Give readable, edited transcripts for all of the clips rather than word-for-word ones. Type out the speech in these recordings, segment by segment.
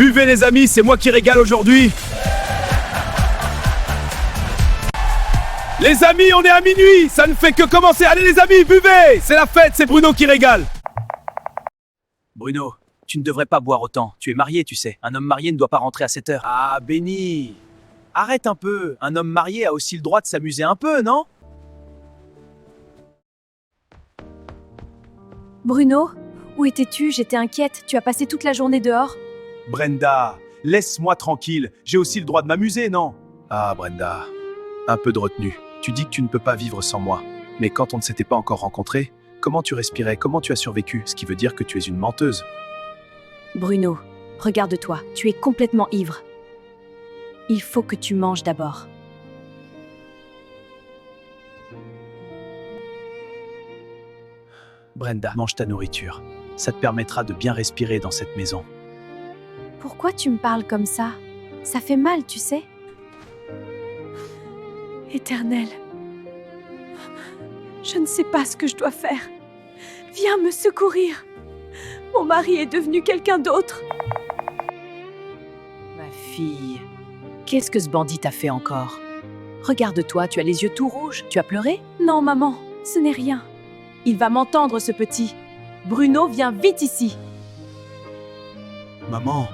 Buvez les amis, c'est moi qui régale aujourd'hui. Les amis, on est à minuit, ça ne fait que commencer. Allez les amis, buvez. C'est la fête, c'est Bruno qui régale. Bruno, tu ne devrais pas boire autant. Tu es marié, tu sais. Un homme marié ne doit pas rentrer à 7 heures. Ah, Benny. Arrête un peu. Un homme marié a aussi le droit de s'amuser un peu, non? Bruno, où étais-tu? J'étais inquiète. Tu as passé toute la journée dehors? Brenda, laisse-moi tranquille. J'ai aussi le droit de m'amuser, non? Ah, Brenda, un peu de retenue. Tu dis que tu ne peux pas vivre sans moi. Mais quand on ne s'était pas encore rencontrés, comment tu respirais? Comment tu as survécu? Ce qui veut dire que tu es une menteuse. Bruno, regarde-toi. Tu es complètement ivre. Il faut que tu manges d'abord. Brenda, mange ta nourriture. Ça te permettra de bien respirer dans cette maison. Pourquoi tu me parles comme ça? Ça fait mal, tu sais. Éternel, je ne sais pas ce que je dois faire. Viens me secourir. Mon mari est devenu quelqu'un d'autre. Ma fille, qu'est-ce que ce bandit t'a fait encore? Regarde-toi, tu as les yeux tout rouges. Tu as pleuré? Non, maman, ce n'est rien. Il va m'entendre, ce petit. Bruno, viens vite ici. Maman,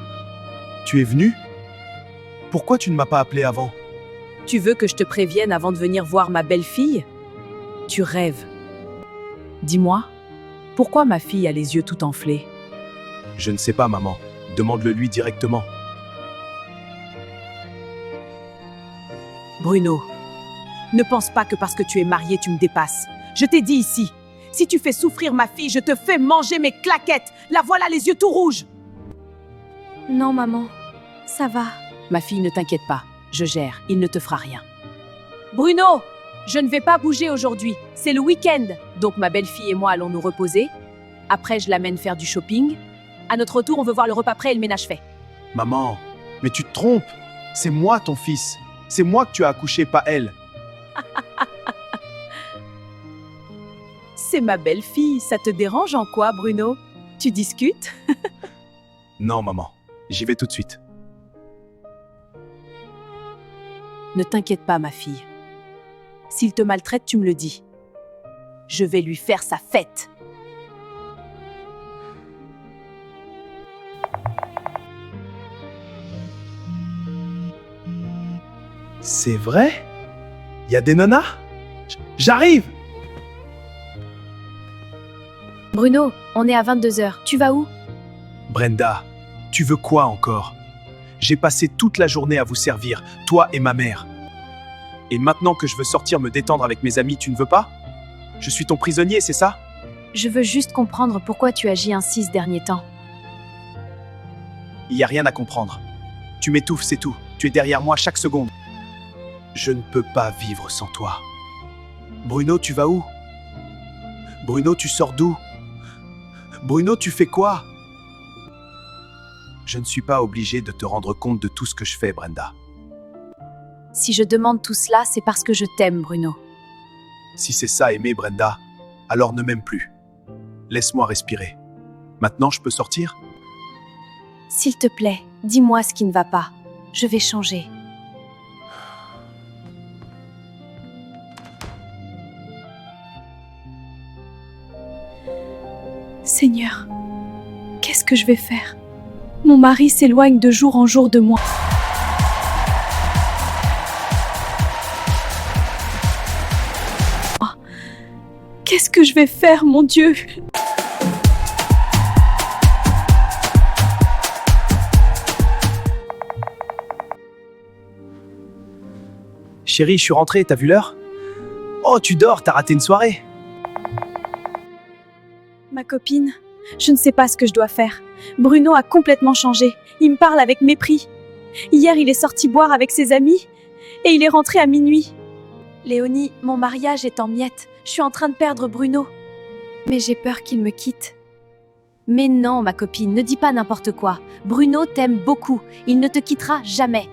tu es venue? Pourquoi tu ne m'as pas appelé avant? Tu veux que je te prévienne avant de venir voir ma belle-fille? Tu rêves. Dis-moi, pourquoi ma fille a les yeux tout enflés? Je ne sais pas, maman. Demande-le lui directement. Bruno, ne pense pas que parce que tu es marié, tu me dépasses. Je t'ai dit ici, si tu fais souffrir ma fille, je te fais manger mes claquettes. La voilà les yeux tout rouges. Non, maman, ça va. Ma fille, ne t'inquiète pas, je gère, il ne te fera rien. Bruno, je ne vais pas bouger aujourd'hui, c'est le week-end. Donc ma belle-fille et moi allons nous reposer. Après, je l'amène faire du shopping. À notre retour, on veut voir le repas prêt et le ménage fait. Maman, mais tu te trompes. C'est moi ton fils. C'est moi que tu as accouché, pas elle. C'est ma belle-fille, ça te dérange en quoi, Bruno? Tu discutes? Non, maman. J'y vais tout de suite. Ne t'inquiète pas, ma fille. S'il te maltraite, tu me le dis. Je vais lui faire sa fête. C'est vrai? Il y a des nanas? J'arrive! Bruno, on est à 22h. Tu vas où? Brenda, tu veux quoi encore? J'ai passé toute la journée à vous servir, toi et ma mère. Et maintenant que je veux sortir me détendre avec mes amis, tu ne veux pas? Je suis ton prisonnier, c'est ça? Je veux juste comprendre pourquoi tu agis ainsi ce dernier temps. Il n'y a rien à comprendre. Tu m'étouffes, c'est tout. Tu es derrière moi chaque seconde. Je ne peux pas vivre sans toi. Bruno, tu vas où? Bruno, tu sors d'où? Bruno, tu fais quoi? Je ne suis pas obligé de te rendre compte de tout ce que je fais, Brenda. Si je demande tout cela, c'est parce que je t'aime, Bruno. Si c'est ça aimer, Brenda, alors ne m'aime plus. Laisse-moi respirer. Maintenant, je peux sortir? S'il te plaît, dis-moi ce qui ne va pas. Je vais changer. Seigneur, qu'est-ce que je vais faire? Mon mari s'éloigne de jour en jour de moi. Qu'est-ce que je vais faire, mon Dieu? Chérie, je suis rentré, t'as vu l'heure? Oh, tu dors, t'as raté une soirée. Ma copine, je ne sais pas ce que je dois faire. Bruno a complètement changé. Il me parle avec mépris. Hier, il est sorti boire avec ses amis et il est rentré à minuit. Léonie, mon mariage est en miettes. Je suis en train de perdre Bruno. Mais j'ai peur qu'il me quitte. Mais non, ma copine, ne dis pas n'importe quoi. Bruno t'aime beaucoup. Il ne te quittera jamais.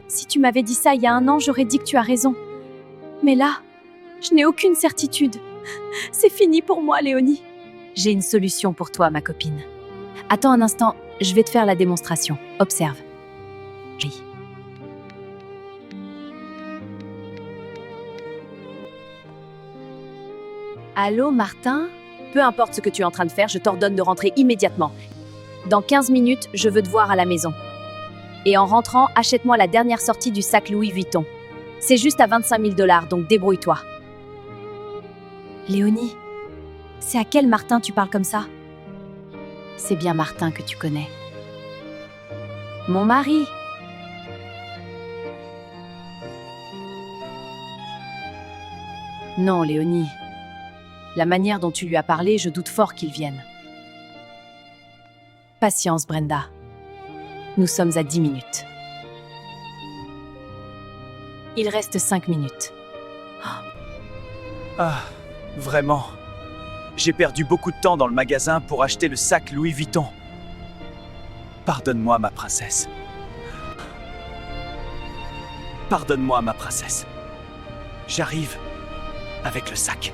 Si tu m'avais dit ça il y a 1 an, j'aurais dit que tu as raison. Mais là, je n'ai aucune certitude. C'est fini pour moi, Léonie. J'ai une solution pour toi, ma copine. Attends un instant, Je vais te faire la démonstration. Observe. Oui. Allô, Martin? Peu importe ce que tu es en train de faire, je t'ordonne de rentrer immédiatement. Dans 15 minutes, je veux te voir à la maison. Et en rentrant, achète-moi la dernière sortie du sac Louis Vuitton. C'est juste à 25 000 $, donc débrouille-toi. Léonie, c'est à quel Martin tu parles comme ça? C'est bien Martin que tu connais. Mon mari. Non, Léonie. La manière dont tu lui as parlé, je doute fort qu'il vienne. Patience, Brenda. Nous sommes à 10 minutes. Il reste 5 minutes. Ah, vraiment. J'ai perdu beaucoup de temps dans le magasin pour acheter le sac Louis Vuitton. Pardonne-moi, ma princesse. Pardonne-moi, ma princesse. J'arrive avec le sac.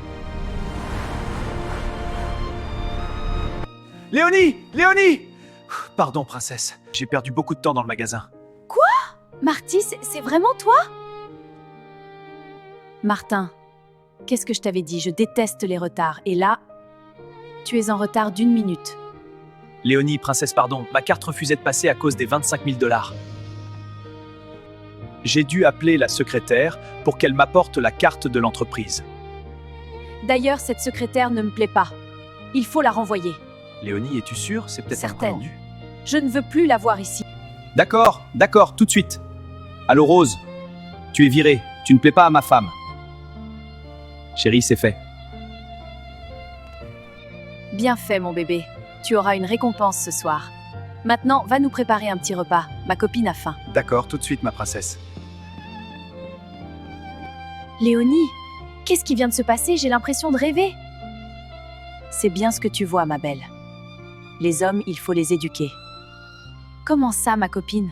Léonie! Léonie! Pardon, princesse. J'ai perdu beaucoup de temps dans le magasin. Marty, c'est vraiment toi? Martin, qu'est-ce que je t'avais dit? Je déteste les retards. Et là, tu es en retard d'1 minute. Léonie, princesse, pardon. Ma carte refusait de passer à cause des 25 000 $. J'ai dû appeler la secrétaire pour qu'elle m'apporte la carte de l'entreprise. D'ailleurs, cette secrétaire ne me plaît pas. Il faut la renvoyer. Léonie, es-tu sûre? C'est peut-être un Certaine. malentendu. Je ne veux plus la voir ici. D'accord, tout de suite. Allô, Rose. Tu es virée. Tu ne plais pas à ma femme. Chérie, c'est fait. Bien fait, mon bébé. Tu auras une récompense ce soir. Maintenant, va nous préparer un petit repas. Ma copine a faim. D'accord, tout de suite, ma princesse. Léonie, qu'est-ce qui vient de se passer? J'ai l'impression de rêver. C'est bien ce que tu vois, ma belle. Les hommes, il faut les éduquer. Comment ça, ma copine?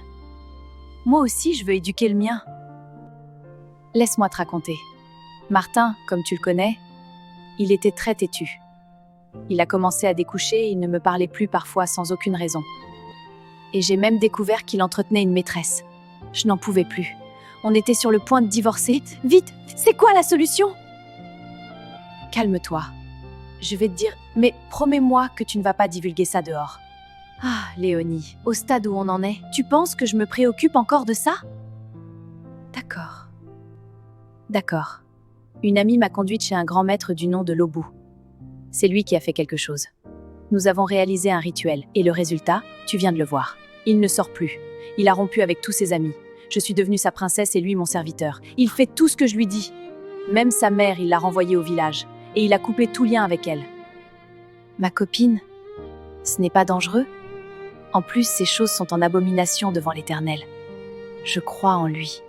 Moi aussi, je veux éduquer le mien. Laisse-moi te raconter. Martin, comme tu le connais, il était très têtu. Il a commencé à découcher et il ne me parlait plus parfois sans aucune raison. Et j'ai même découvert qu'il entretenait une maîtresse. Je n'en pouvais plus. On était sur le point de divorcer. Vite, c'est quoi la solution? Calme-toi. Je vais te dire, mais promets-moi que tu ne vas pas divulguer ça dehors. Ah, Léonie, au stade où on en est, tu penses que je me préoccupe encore de ça? D'accord. D'accord. Une amie m'a conduite chez un grand maître du nom de Lobou. C'est lui qui a fait quelque chose. Nous avons réalisé un rituel, et le résultat, tu viens de le voir. Il ne sort plus. Il a rompu avec tous ses amis. Je suis devenue sa princesse et lui mon serviteur. Il fait tout ce que je lui dis. Même sa mère, il l'a renvoyée au village. Et il a coupé tout lien avec elle. Ma copine, ce n'est pas dangereux? En plus, ces choses sont en abomination devant l'Éternel. Je crois en lui.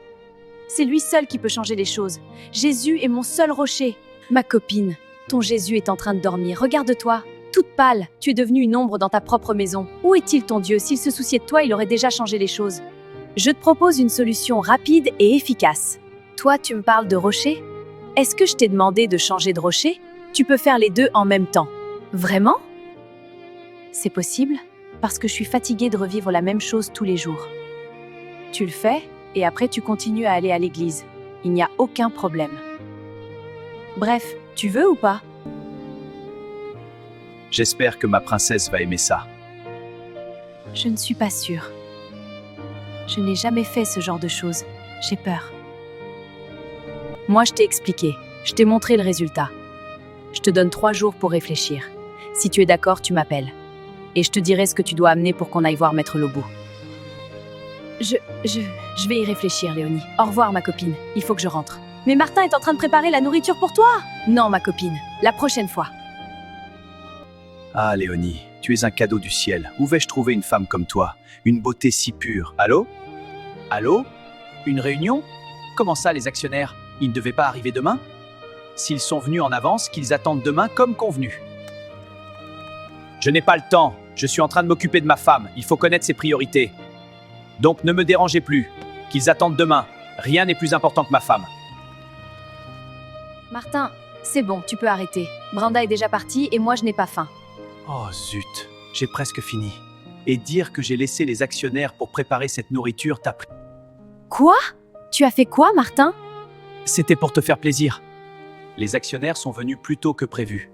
C'est lui seul qui peut changer les choses. Jésus est mon seul rocher. Ma copine, ton Jésus est en train de dormir. Regarde-toi, toute pâle. Tu es devenue une ombre dans ta propre maison. Où est-il ton Dieu? S'il se souciait de toi, il aurait déjà changé les choses. Je te propose une solution rapide et efficace. Toi, tu me parles de rocher? Est-ce que je t'ai demandé de changer de rocher? Tu peux faire les deux en même temps. Vraiment? C'est possible, parce que je suis fatiguée de revivre la même chose tous les jours. Tu le fais, et après tu continues à aller à l'église. Il n'y a aucun problème. Bref, tu veux ou pas? J'espère que ma princesse va aimer ça. Je ne suis pas sûre. Je n'ai jamais fait ce genre de choses. J'ai peur. Moi, je t'ai expliqué. Je t'ai montré le résultat. Je te donne 3 jours pour réfléchir. Si tu es d'accord, tu m'appelles. Et je te dirai ce que tu dois amener pour qu'on aille voir Maître Lobou. Je vais y réfléchir, Léonie. Au revoir, ma copine. Il faut que je rentre. Mais Martin est en train de préparer la nourriture pour toi. Non, ma copine. La prochaine fois. Ah, Léonie, tu es un cadeau du ciel. Où vais-je trouver une femme comme toi? Une beauté si pure. Allô? Allô? Une réunion? Comment ça, les actionnaires? Ils ne devaient pas arriver demain? S'ils sont venus en avance, qu'ils attendent demain comme convenu. Je n'ai pas le temps. Je suis en train de m'occuper de ma femme. Il faut connaître ses priorités. Donc ne me dérangez plus. Qu'ils attendent demain. Rien n'est plus important que ma femme. Martin, c'est bon, tu peux arrêter. Brenda est déjà partie et moi je n'ai pas faim. Oh zut, j'ai presque fini. et dire que j'ai laissé les actionnaires pour préparer cette nourriture t'a pris. Quoi? Tu as fait quoi, Martin? C'était pour te faire plaisir. Les actionnaires sont venus plus tôt que prévu.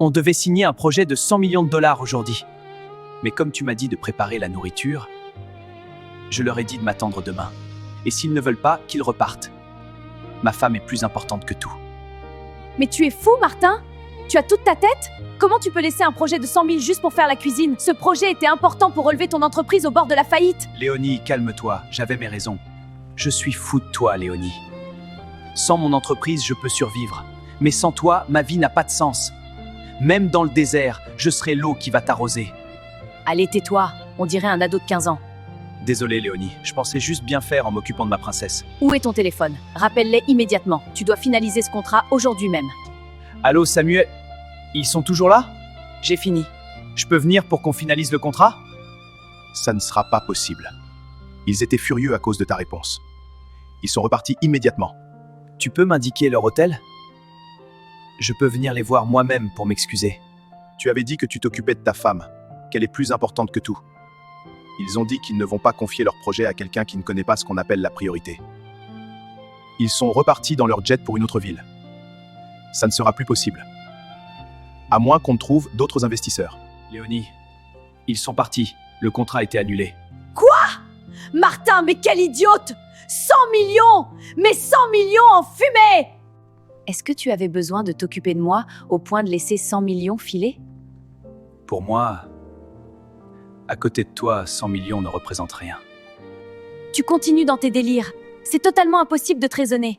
On devait signer un projet de 100 millions de dollars aujourd'hui. Mais comme tu m'as dit de préparer la nourriture, je leur ai dit de m'attendre demain. Et s'ils ne veulent pas, qu'ils repartent. Ma femme est plus importante que tout. Mais tu es fou, Martin? Tu as toute ta tête? Comment tu peux laisser un projet de 100 000 juste pour faire la cuisine? Ce projet était important pour relever ton entreprise au bord de la faillite. Léonie, calme-toi, j'avais mes raisons. Je suis fou de toi, Léonie. Sans mon entreprise, je peux survivre. Mais sans toi, ma vie n'a pas de sens. Même dans le désert, je serai l'eau qui va t'arroser. Allez, tais-toi, on dirait un ado de 15 ans. Désolé, Léonie, je pensais juste bien faire en m'occupant de ma princesse. Où est ton téléphone? Rappelle-les immédiatement. Tu dois finaliser ce contrat aujourd'hui même. Allô, Samuel? Ils sont toujours là? J'ai fini. Je peux venir pour qu'on finalise le contrat? Ça ne sera pas possible. Ils étaient furieux à cause de ta réponse. Ils sont repartis immédiatement. Tu peux m'indiquer leur hôtel? Je peux venir les voir moi-même pour m'excuser. Tu avais dit que tu t'occupais de ta femme, qu'elle est plus importante que tout. Ils ont dit qu'ils ne vont pas confier leur projet à quelqu'un qui ne connaît pas ce qu'on appelle la priorité. Ils sont repartis dans leur jet pour une autre ville. Ça ne sera plus possible. À moins qu'on trouve d'autres investisseurs. Léonie, ils sont partis. Le contrat a été annulé. Martin, mais quel idiote! 100 millions! Mais 100 millions en fumée! Est-ce que tu avais besoin de t'occuper de moi au point de laisser 100 millions filer? Pour moi, à côté de toi, 100 millions ne représentent rien. Tu continues dans tes délires. C'est totalement impossible de te raisonner.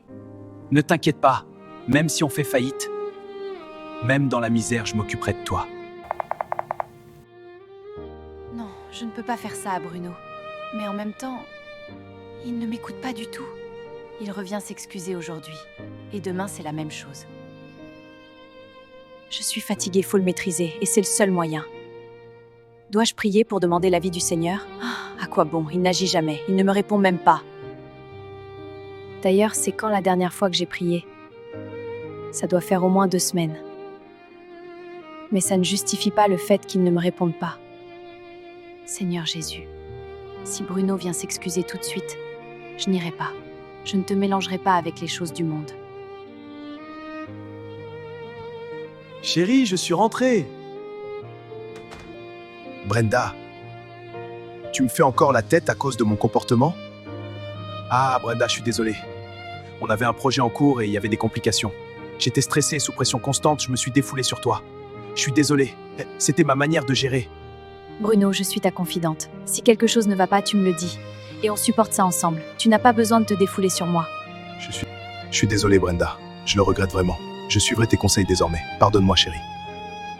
Ne t'inquiète pas, même si on fait faillite, même dans la misère, je m'occuperai de toi. Non, je ne peux pas faire ça à Bruno. Mais en même temps, il ne m'écoute pas du tout. Il revient s'excuser aujourd'hui. Et demain, c'est la même chose. Je suis fatiguée, faut le maîtriser, et c'est le seul moyen. Dois-je prier pour demander l'avis du Seigneur? À quoi bon? Il n'agit jamais. Il ne me répond même pas. D'ailleurs, c'est quand la dernière fois que j'ai prié? Ça doit faire au moins 2 semaines. Mais ça ne justifie pas le fait qu'il ne me réponde pas. Seigneur Jésus, si Bruno vient s'excuser tout de suite, je n'irai pas. Je ne te mélangerai pas avec les choses du monde. Chérie, je suis rentré. Brenda, tu me fais encore la tête à cause de mon comportement? Ah, Brenda, je suis désolé. On avait un projet en cours et il y avait des complications. J'étais stressé, sous pression constante, je me suis défoulé sur toi. Je suis désolé, c'était ma manière de gérer. Bruno, je suis ta confidente. Si quelque chose ne va pas, tu me le dis. Et on supporte ça ensemble. Tu n'as pas besoin de te défouler sur moi. Je suis désolé, Brenda. Je le regrette vraiment. Je suivrai tes conseils désormais. Pardonne-moi, chérie.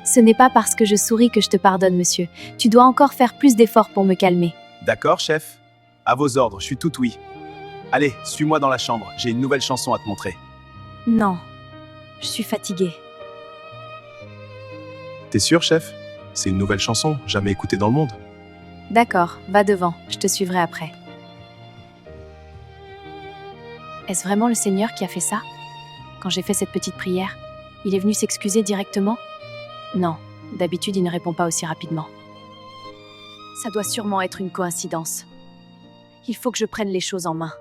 Ce n'est pas parce que je souris que je te pardonne, monsieur. Tu dois encore faire plus d'efforts pour me calmer. D'accord, chef. À vos ordres, je suis tout oui. Allez, suis-moi dans la chambre. J'ai une nouvelle chanson à te montrer. Non, je suis fatiguée. T'es sûr, chef? C'est une nouvelle chanson, jamais écoutée dans le monde. D'accord, va devant, je te suivrai après. Est-ce vraiment le Seigneur qui a fait ça? Quand j'ai fait cette petite prière, il est venu s'excuser directement? Non, d'habitude il ne répond pas aussi rapidement. Ça doit sûrement être une coïncidence. Il faut que je prenne les choses en main.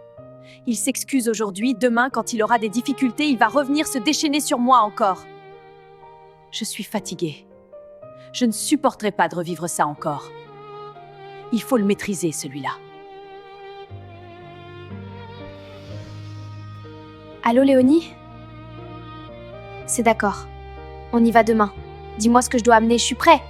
Il s'excuse aujourd'hui, demain quand il aura des difficultés, il va revenir se déchaîner sur moi encore. Je suis fatiguée. Je ne supporterai pas de revivre ça encore. Il faut le maîtriser, celui-là. Allô, Léonie? C'est d'accord. On y va demain. Dis-moi ce que je dois amener, je suis prêt.